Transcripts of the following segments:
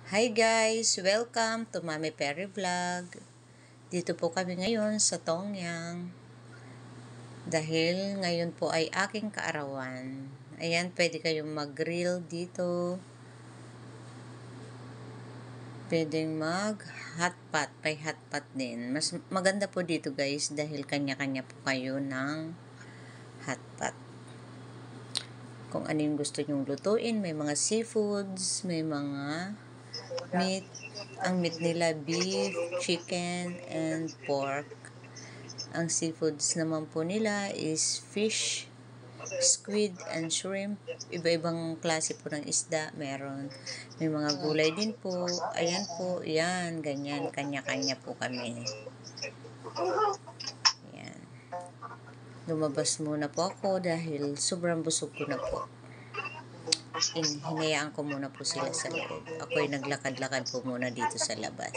Hi guys! Welcome to Mami Perry Vlog. Dito po kami ngayon sa Tongyang. Dahil ngayon po ay aking kaarawan. Ayan, pwede kayong mag-grill dito. Pwedeng mag-hotpot. May hotpot din. Mas maganda po dito guys dahil kanya-kanya po kayo ng hotpot. Kung ano yung gusto nyong lutuin, may mga seafoods, may mga meat. Ang meat nila beef, chicken, and pork. Ang seafoods naman po nila is fish, squid, and shrimp. Iba-ibang klase po ng isda meron. May mga gulay din po. Ayan po, yan, ganyan. Kanya-kanya po kami. Ayan. Lumabas muna po ako dahil sobrang busog ko na po. Hinayaan ko muna po sila sa loob. Ako'y naglakad-lakad po muna dito sa labas.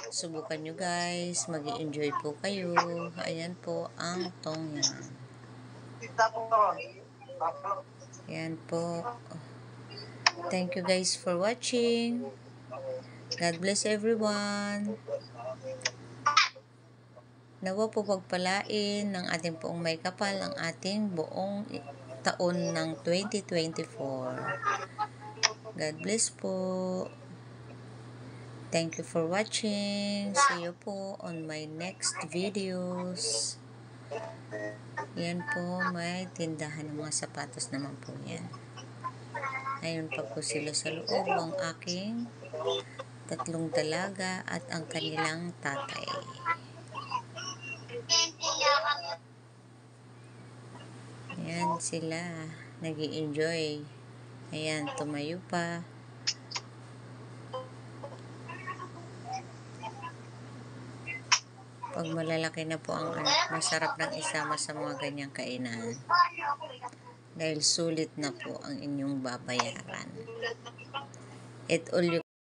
Subukan nyo guys. Mag-i-enjoy po kayo. Ayan po ang Tongyang. Ayan po. Thank you guys for watching. God bless everyone. Nawa po pagpalain ng ating poong may kapal ang ating buong taon ng 2024. God bless po. Thank you for watching. See you po on my next videos. Yan po, may tindahan ng mga sapatos naman po yan. Ayun pa po sila sa loob, ang aking 3 dalaga at ang kanilang tatay. Ayan sila, nag-i-enjoy. Ayan, tumayo pa. Pag malalaki na po ang anak, masarap nang isama sa mga ganyang kainan. Dahil sulit na po ang inyong babayaran. It all you